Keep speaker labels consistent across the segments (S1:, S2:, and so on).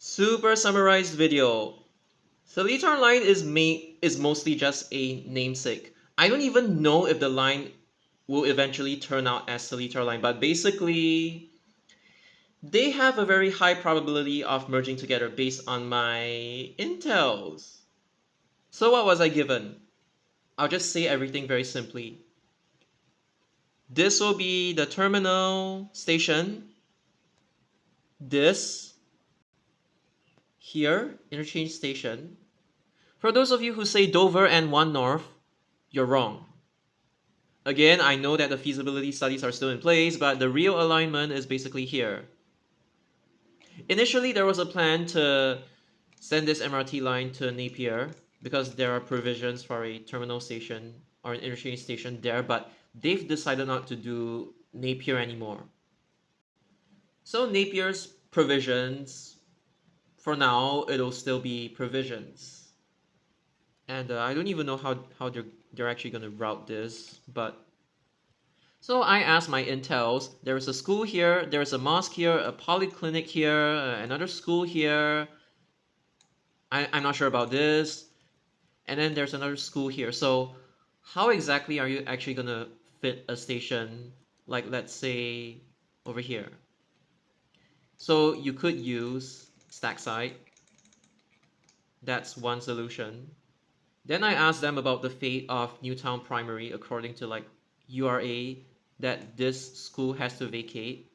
S1: Super summarized video. SELETAR line is mostly just a namesake. I don't even know if the line will eventually turn out as SELETAR line, but basically they have a very high probability of merging together based on my intels. So what was I given? I'll just say everything very simply. This will be the terminal station. This here, interchange station. For those of you who say Dover and One North, you're wrong. Again, I know that the feasibility studies are still in place, but the real alignment is basically here. Initially, there was a plan to send this MRT line to Napier because there are provisions for a terminal station or an interchange station there, but they've decided not to do Napier anymore. So Napier's provisions, for now, it'll still be provisions. And I don't even know how they're actually going to route this, but so I asked my intels. There is a school here, there is a mosque here, a polyclinic here, another school here. I'm not sure about this. And then there's another school here. So how exactly are you actually going to fit a station, like let's say over here? So you could use stack site. That's one solution. Then I asked them about the fate of Newtown Primary according to like URA that this school has to vacate.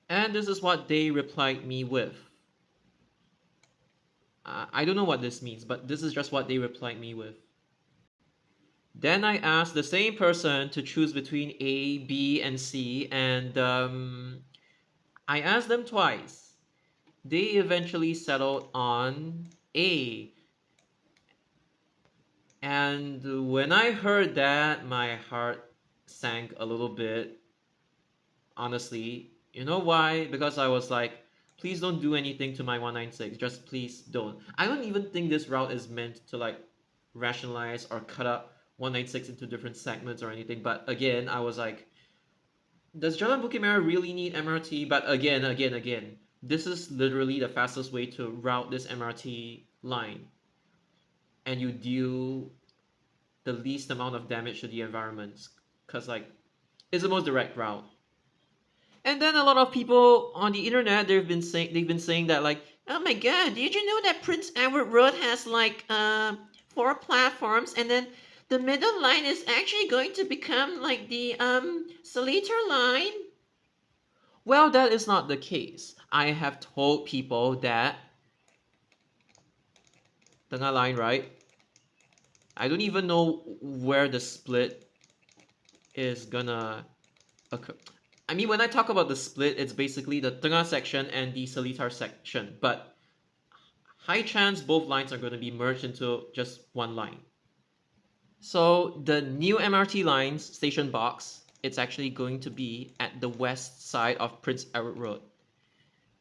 S1: And this is what they replied me with. I don't know what this means, but this is just what they replied me with. Then I asked the same person to choose between A, B, and C, and I asked them twice. They eventually settled on A. And when I heard that, my heart sank a little bit. Honestly, you know why? Because I was like, please don't do anything to my 196. Just please don't. I don't even think this route is meant to like rationalize or cut up 196 into different segments or anything. But again, I was like, does Jalan Bukit Merah really need MRT? But again, this is literally the fastest way to route this MRT line. And you deal the least amount of damage to the environment. Because like, it's the most direct route. And then a lot of people on the internet they've been saying that like, oh my god, did you know that Prince Edward Road has like 4 platforms, and then the middle line is actually going to become like the Seletar line? Well, that is not the case. I have told people that Tengah Line, right? I don't even know where the split is gonna occur. I mean, when I talk about the split, it's basically the Tengah section and the Seletar section, but high chance both lines are going to be merged into just one line. So the new MRT line's station box, it's actually going to be at the west side of Prince Edward Road.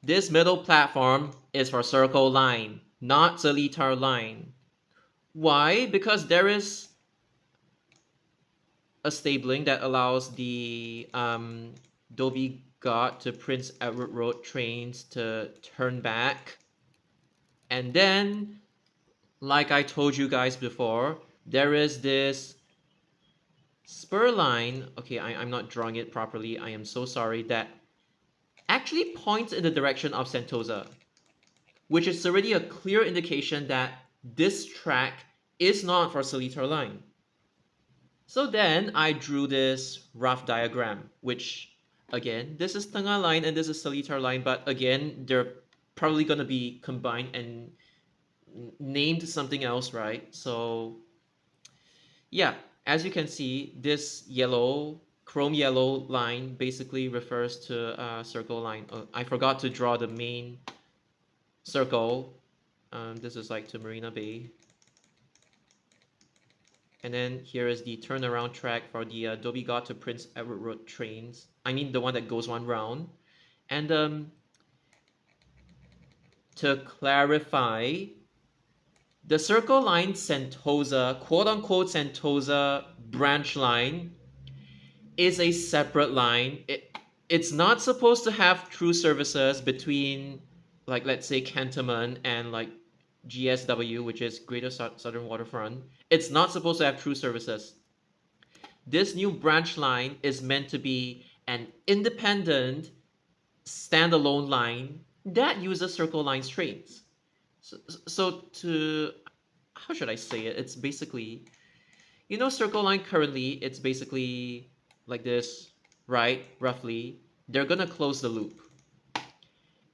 S1: This middle platform is for Circle Line, not Seletar Line. Why? Because there is a stabling that allows the Dhoby Ghat to Prince Edward Road trains to turn back. And then, like I told you guys before, there is this spur line. Okay, I'm not drawing it properly. I am so sorry. That actually points in the direction of Sentosa, which is already a clear indication that this track is not for Seletar Line. So then I drew this rough diagram, which again, this is Tengah Line and this is Seletar Line, but again, they're probably going to be combined and named something else, right? So yeah, as you can see, this yellow, chrome yellow line basically refers to Circle Line. I forgot to draw the main circle. This is like to Marina Bay. And then here is the turnaround track for the Dhoby Ghat to Prince Edward Road trains. I mean the one that goes one round. And to clarify, the Circle Line Sentosa, quote-unquote Sentosa branch line, is a separate line. It's not supposed to have through services between like let's say Cantonment and like GSW, which is Greater Southern Waterfront, it's not supposed to have through services. This new branch line is meant to be an independent, standalone line that uses Circle Line's trains. So to how should I say it? It's basically, Circle Line currently, it's basically like this, right? Roughly. They're gonna close the loop.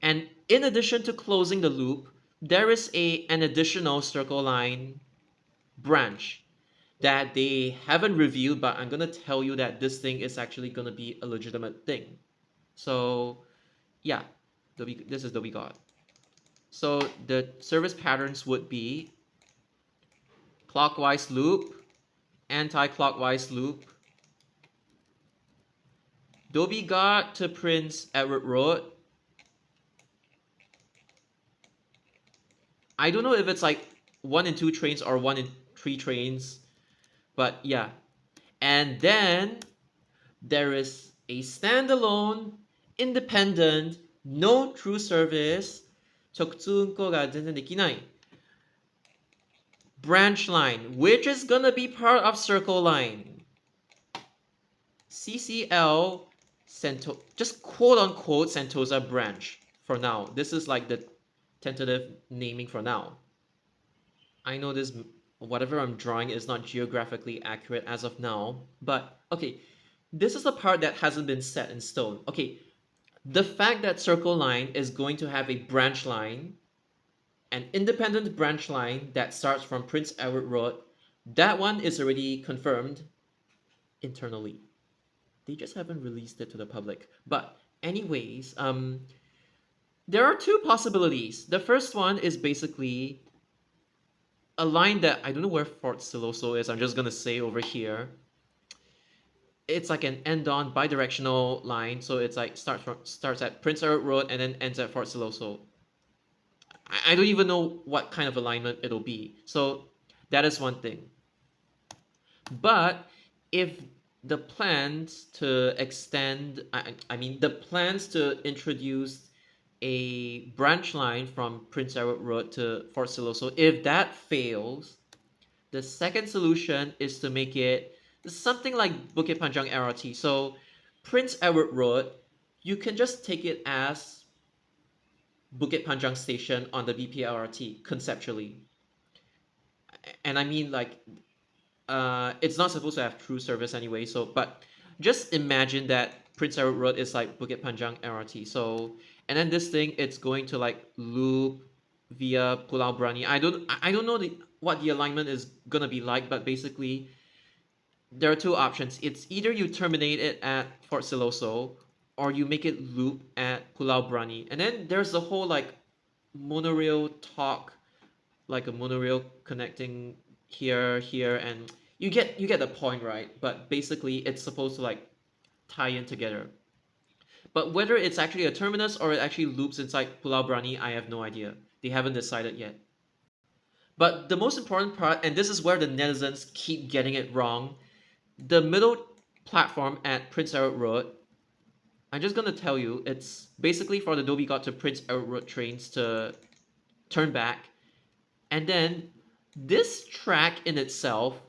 S1: And in addition to closing the loop, there is an additional Circle Line branch that they haven't revealed, but I'm gonna tell you that this thing is actually gonna be a legitimate thing. So yeah, this is the we got. So the service patterns would be clockwise loop, anti-clockwise loop, Dhoby Ghat to Prince Edward Road. I don't know if it's like 1 and 2 trains or 1 and 3 trains, but yeah. And then there is a standalone, independent, no through service, 直通運行が全然できない branch line, which is gonna be part of Circle Line. CCL just quote unquote Sentosa branch for now. This is like the tentative naming for now. I know this, whatever I'm drawing is not geographically accurate as of now, but okay, this is the part that hasn't been set in stone. Okay, the fact that Circle Line is going to have a branch line, an independent branch line that starts from Prince Edward Road, that one is already confirmed internally. They just haven't released it to the public. But anyways, there are two possibilities. The first one is basically a line that I don't know where Fort Siloso is. I'm just gonna say over here. It's like an end-on bidirectional line, so it's like starts at Prince Edward Road and then ends at Fort Siloso. I don't even know what kind of alignment it'll be. So that is one thing. But if the plans to extend, I mean, the plans to introduce a branch line from Prince Edward Road to Fort Siloso, if that fails, the second solution is to make it something like Bukit Panjang LRT. So Prince Edward Road, you can just take it as Bukit Panjang Station on the BP LRT conceptually. And I mean like it's not supposed to have through service anyway. So, but just imagine that Prince Edward Road is like Bukit Panjang LRT. So, and then this thing, it's going to like loop via Pulau Brani. I don't know what the alignment is gonna be like, but basically, there are two options. It's either you terminate it at Fort Siloso, or you make it loop at Pulau Brani. And then there's the whole like monorail talk, like a monorail connecting here, and you get the point, right? But basically it's supposed to like tie in together. But whether it's actually a terminus or it actually loops inside Pulau Brani, I have no idea. They haven't decided yet. But the most important part, and this is where the netizens keep getting it wrong, the middle platform at Prince Edward Road, I'm just gonna tell you, it's basically for the Dhoby Ghat to Prince Edward Road trains to turn back. And then this track in itself,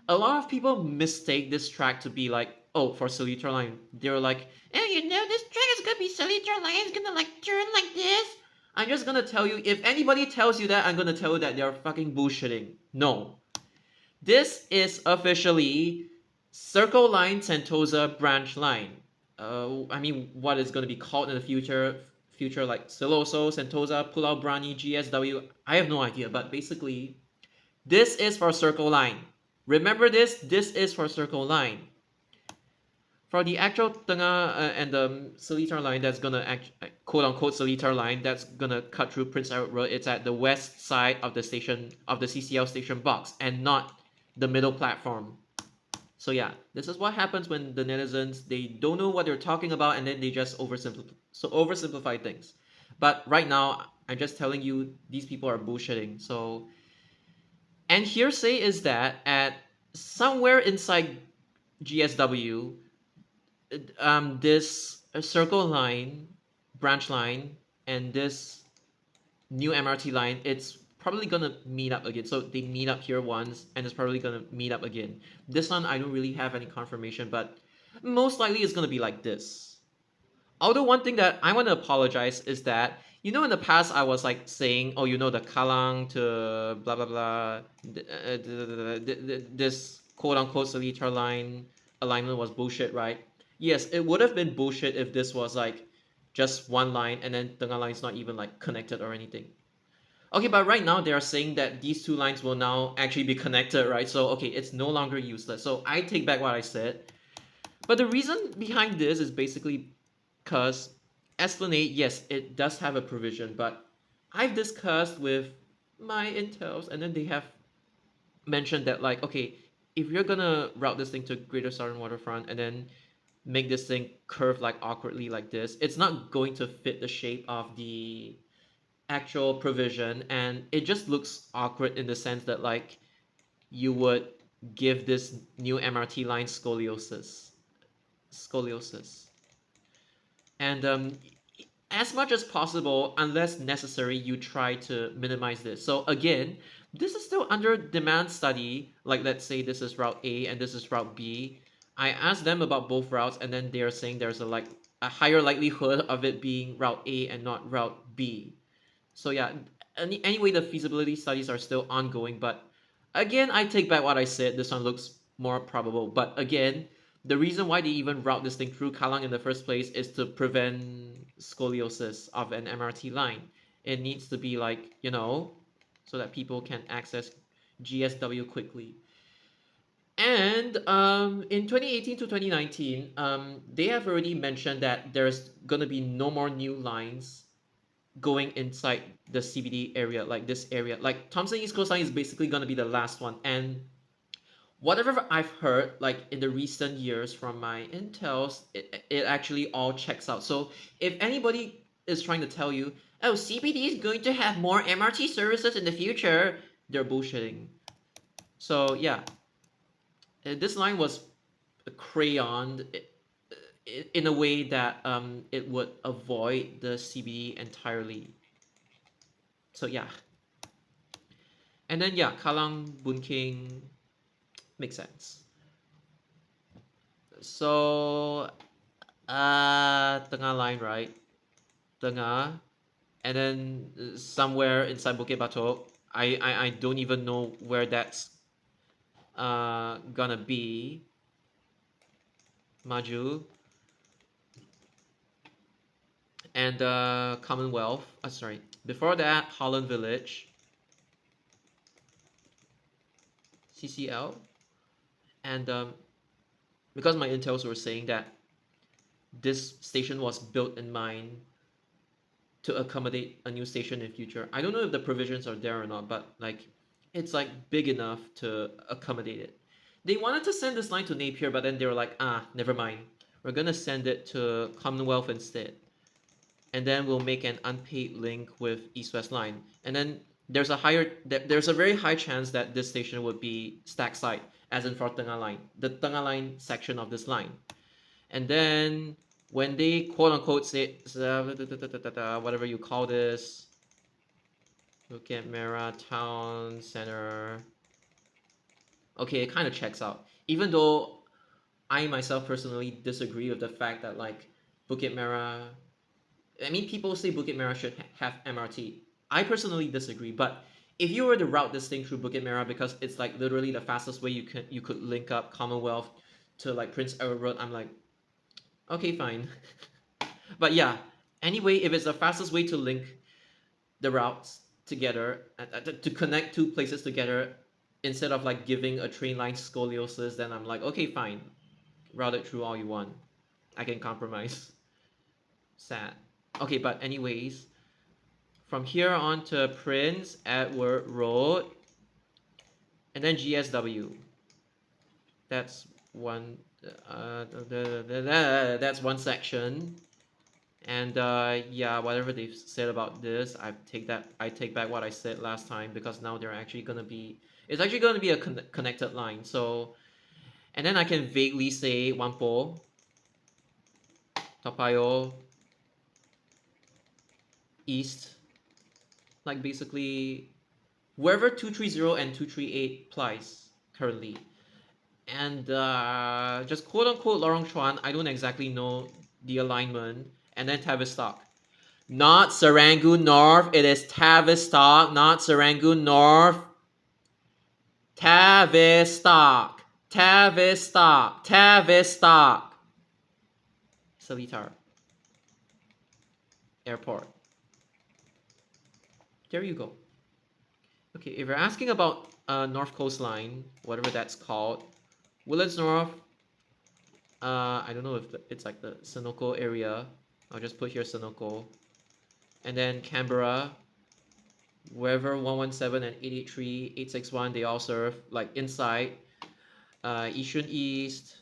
S1: a lot of people mistake this track to be like, oh, for SELETAR line. They're like, oh, this track is gonna be SELETAR line. It's gonna like turn like this. I'm just gonna tell you, if anybody tells you that, I'm gonna tell you that they're fucking bullshitting. No. This is officially Circle Line Sentosa branch line. I mean, what is gonna be called in the future like Siloso, Sentosa, Pulau Brani, GSW, I have no idea, but basically, this is for Circle Line. Remember this is for Circle Line. For the actual Tengah and the SELETAR line that's gonna quote unquote SELETAR line that's gonna cut through Prince Edward Road, it's at the west side of the station, of the CCL station box, and not the middle platform. So yeah, this is what happens when the netizens, they don't know what they're talking about and then they just oversimplify things. But right now, I'm just telling you, these people are bullshitting. So, and hearsay is that at somewhere inside GSW, this circle line, branch line, and this new MRT line, it's probably gonna meet up again. So they meet up here once, and it's probably gonna meet up again. This one, I don't really have any confirmation, but most likely it's gonna be like this. Although one thing that I want to apologize is that, in the past I was like saying, oh, the Kalang to blah blah blah, this quote unquote SELETAR line alignment was bullshit, right? Yes, it would have been bullshit if this was like just one line and then Tengah line is not even like connected or anything. Okay, but right now they are saying that these two lines will now actually be connected, right? So okay, it's no longer useless. So I take back what I said. But the reason behind this is basically because Esplanade, yes, it does have a provision, but I've discussed with my intels, and then they have mentioned that, like, okay, if you're gonna route this thing to Greater Southern Waterfront and then make this thing curve like awkwardly like this, it's not going to fit the shape of the actual provision, and it just looks awkward in the sense that, like, you would give this new MRT line scoliosis. And as much as possible, unless necessary, you try to minimize this. So again, this is still under demand study. Like, let's say this is route A and this is route B. I asked them about both routes, and then they are saying there's a higher likelihood of it being route A and not route B. So yeah, anyway, the feasibility studies are still ongoing, but again, I take back what I said. This one looks more probable. But again, the reason why they even route this thing through Kallang in the first place is to prevent scoliosis of an MRT line. It needs to be like, so that people can access GSW quickly. And in 2018 to 2019, they have already mentioned that there's gonna be no more new lines going inside the CBD area, like this area. Like Thompson East Coast Line is basically gonna be the last one. And whatever I've heard, like in the recent years from my intels, it actually all checks out. So if anybody is trying to tell you, oh, CBD is going to have more MRT services in the future, they're bullshitting. So yeah, this line was crayoned in a way that it would avoid the CBD entirely. So yeah, and then yeah, Kallang Boon King makes sense. So Tengah Line, right? Tengah, and then somewhere inside Bukit Batok. I don't even know where that's gonna be. Maju and Commonwealth. Sorry. Before that, Holland Village, CCL, and because my intels were saying that this station was built in mind to accommodate a new station in future. I don't know if the provisions are there or not, but like it's like big enough to accommodate it. They wanted to send this line to Napier, but then they were like, never mind. We're gonna send it to Commonwealth instead. And then we'll make an unpaid link with East West Line. And then there's a very high chance that this station would be stack side, as in for Tengah Line, the Tengah Line section of this line. And then when they quote unquote say whatever you call this, look at Mera Town Center. Okay, it kind of checks out. Even though I myself personally disagree with the fact that like Bukit Merah, I mean people say Bukit Merah should have MRT. I personally disagree, but if you were to route this thing through Bukit Merah because it's like literally the fastest way you could link up Commonwealth to like Prince Edward Road, I'm like, okay, fine. But yeah, anyway, if it's the fastest way to link the routes together, to connect two places together, instead of like giving a train line scoliosis, then I'm like, okay, fine, route it through all you want. I can compromise. Sad. Okay, but anyways, from here on to Prince Edward Road, and then GSW. That's one. That's one section. And yeah, whatever they've said about this, I take back what I said last time, because now they're actually gonna be it's actually gonna be a connected line. So, and then I can vaguely say Whampoa, Toa Payoh, East, like basically wherever 230 and 238 applies currently. And just quote unquote Lorong Chuan, I don't exactly know the alignment. And then Tavistock. Not Serangoon North, it is Tavistock, not Serangoon North. Tavistock, Tavistock, Tavistock. Seletar Airport. There you go. Okay, if you're asking about North Coast Line, whatever that's called, Woodlands North, I don't know if it's like the Senoko area. I'll just put here Senoko. And then Canberra, wherever 117 and 883, 861, they all serve, like inside. Yishun East.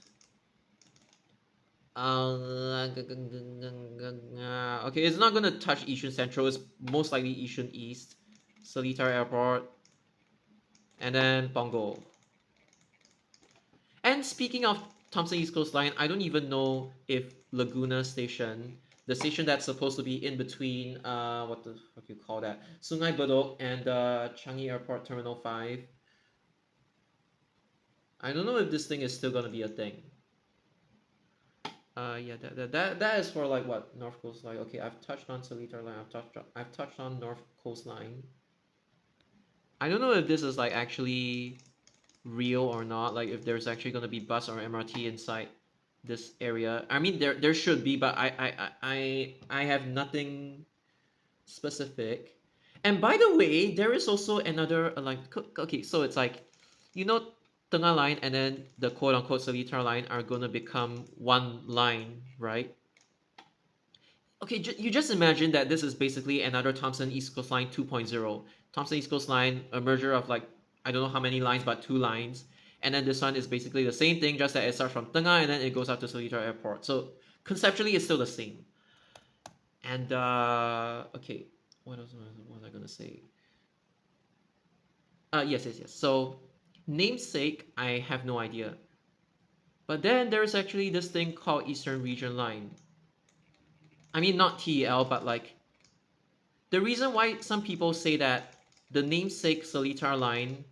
S1: Okay, it's not gonna touch Yishun Central, it's most likely Yishun East. Seletar Airport. And then Punggol. And speaking of Thomson East Coast Line, I don't even know if Laguna Station, the station that's supposed to be in between, what do you call that? Sungai Bedok and Changi Airport Terminal 5. I don't know if this thing is still gonna be a thing. Yeah, that is for like what, North Coast Line. Okay, I've touched on Seletar Line. I've touched on North Coast Line. I don't know if this is like actually real or not, like if there's actually going to be bus or MRT inside this area. I mean, there should be, but I have nothing specific. And by the way, there is also another like, okay, so it's like, you know, Tengah Line and then the quote unquote Seletar Line are going to become one line, right? Okay, you just imagine that this is basically another Thomson East Coast Line 2.0. Thomson East Coast Line, a merger of like, I don't know how many lines, but two lines. And then this one is basically the same thing, just that it starts from Tengah and then it goes up to Seletar Airport. So conceptually, it's still the same. And okay, what else was I gonna say? Yes. So namesake, I have no idea. But then there's actually this thing called Eastern Region Line. I mean, not TEL, but like the reason why some people say that the namesake Seletar Line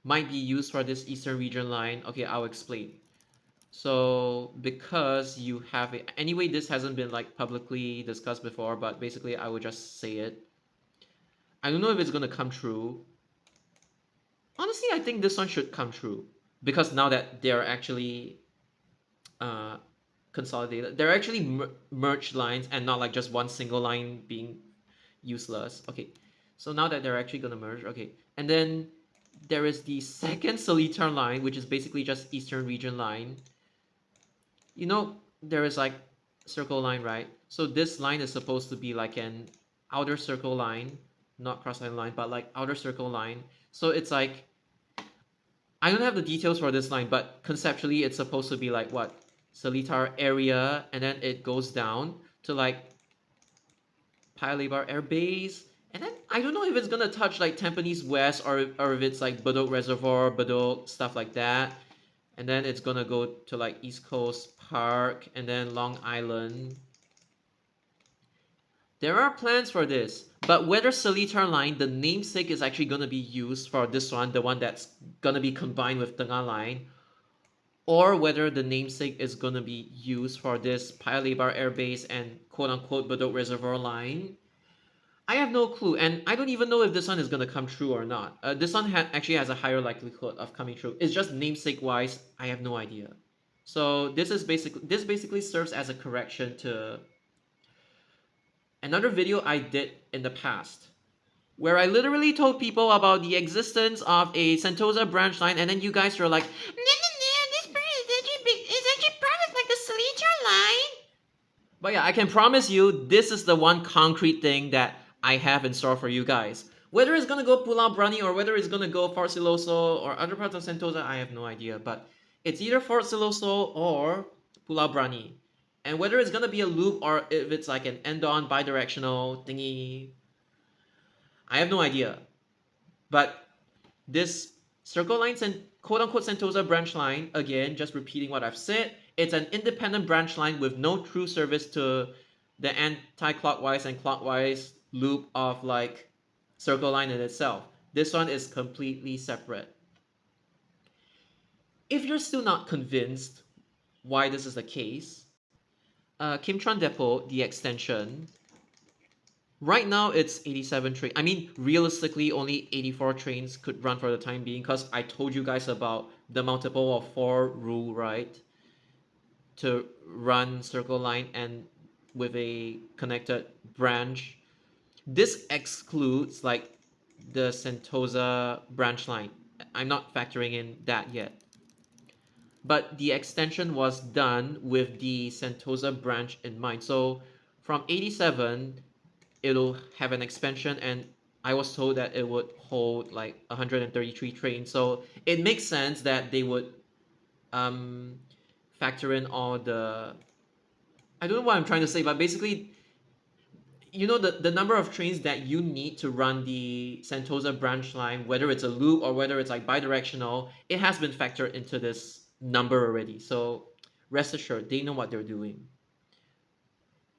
S1: might be used for this Eastern Region Line, okay, I'll explain. So because you have it, anyway, this hasn't been like publicly discussed before, but basically I would just say it. I don't know if it's gonna come true. Honestly, I think this one should come true because now that they're actually uh, consolidated, they're actually merged lines and not like just one single line being useless. Okay, so now that they're actually gonna merge, okay, and then there is the second Seletar line, which is basically just Eastern Region Line. You know, there is like Circle Line, right? So this line is supposed to be like an outer circle line, not cross line, but like outer circle line. So it's like, I don't have the details for this line, but conceptually it's supposed to be like what? Seletar area, and then it goes down to like Paya Lebar Air Base. And then I don't know if it's gonna touch like Tampines West or if it's like Bedok Reservoir, Bedok, stuff like that. And then it's gonna go to like East Coast Park and then Long Island. There are plans for this, but whether Seletar Line, the namesake, is actually gonna be used for this one, the one that's gonna be combined with Tengah Line, or whether the namesake is gonna be used for this Paya Lebar Air Base and quote unquote Bedok Reservoir Line, I have no clue, and I don't even know if this one is gonna come true or not. This one actually has a higher likelihood of coming true. It's just namesake wise, I have no idea. So this basically serves as a correction to another video I did in the past, where I literally told people about the existence of a Sentosa branch line, and then you guys were like, this part is actually part of like the Seletar line. But yeah, I can promise you, this is the one concrete thing that I have in store for you guys. Whether it's gonna go Pulau Brani or whether it's gonna go Fort Siloso or other parts of Sentosa, I have no idea. But it's either Fort Siloso or Pulau Brani. And whether it's gonna be a loop or if it's like an end-on bidirectional thingy, I have no idea. But this Circle Line and quote-unquote Sentosa branch line, again, just repeating what I've said, it's an independent branch line with no true service to the anti-clockwise and clockwise loop of like Circle Line in itself. This one is completely separate. If you're still not convinced why this is the case, Kim Chuan Depot, the extension, right now it's 87 trains. I mean, realistically, only 84 trains could run for the time being because I told you guys about the multiple of 4 rule, right? To run Circle Line and with a connected branch. This excludes like the Sentosa branch line. I'm not factoring in that yet. But the extension was done with the Sentosa branch in mind. So from 87, it'll have an expansion, and I was told that it would hold like 133 trains. So it makes sense that they would um, factor in all the. I don't know what I'm trying to say, but basically, you know, the number of trains that you need to run the Sentosa branch line, whether it's a loop or whether it's like bidirectional, it has been factored into this number already. So rest assured, they know what they're doing.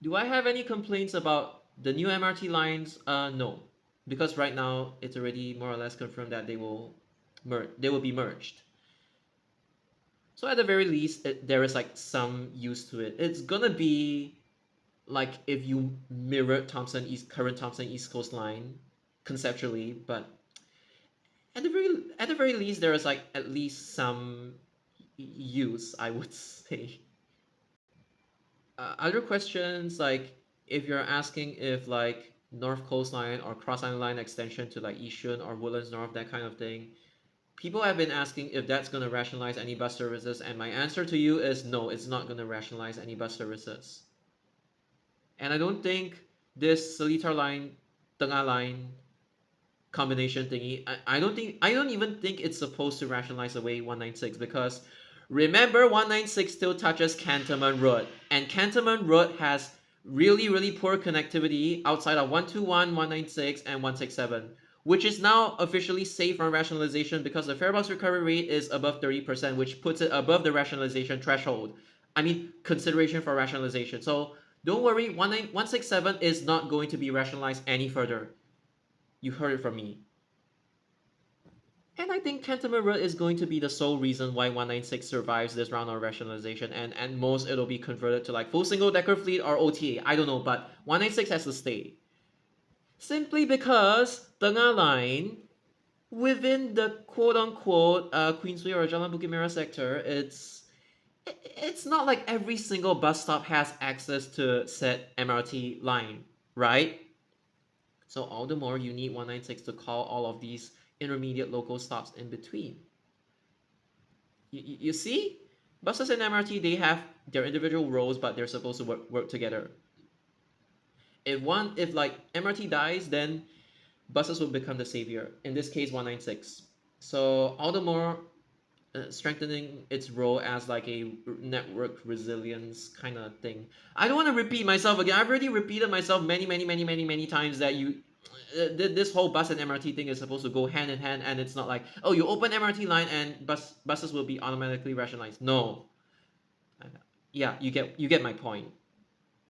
S1: Do I have any complaints about the new MRT lines? No, because right now it's already more or less confirmed that they will be merged. So at the very least, there is like some use to it. It's gonna be like if you mirror current Thompson East Coast line conceptually, but at the very least, there is like at least some use, I would say. Other questions, like if you're asking if like North Coast Line or Cross Island Line extension to like Yishun or Woodlands North, that kind of thing, people have been asking if that's going to rationalize any bus services, and my answer to you is no, it's not going to rationalize any bus services. And I don't think this Seletar line, Tengah line combination thingy, I don't even think it's supposed to rationalize away 196, because remember 196 still touches Cantonment Road, and Cantonment Road has really poor connectivity outside of 121, 196, and 167, which is now officially safe from rationalization because the fare box recovery rate is above 30%, which puts it above the rationalization threshold. I mean, consideration for rationalization. So don't worry, 167 is not going to be rationalized any further. You heard it from me. And I think Cantonment Road is going to be the sole reason why 196 survives this round of rationalization, and at most it'll be converted to like full single decker fleet or OTA. I don't know, but 196 has to stay. Simply because Tengah Line, within the quote unquote Queensway or Jalan Bukit Merah sector, it's not like every single bus stop has access to said MRT line, right? So all the more you need 196 to call all of these intermediate local stops in between. You see? Buses and MRT, they have their individual roles, but they're supposed to work together. If like MRT dies, then buses will become the savior. In this case, 196. So all the more strengthening its role as like a network resilience kind of thing. I don't want to repeat myself again. I've already repeated myself many times that this whole bus and MRT thing is supposed to go hand in hand, and it's not like, oh, you open MRT line and buses will be automatically rationalized. No. Yeah, you get my point.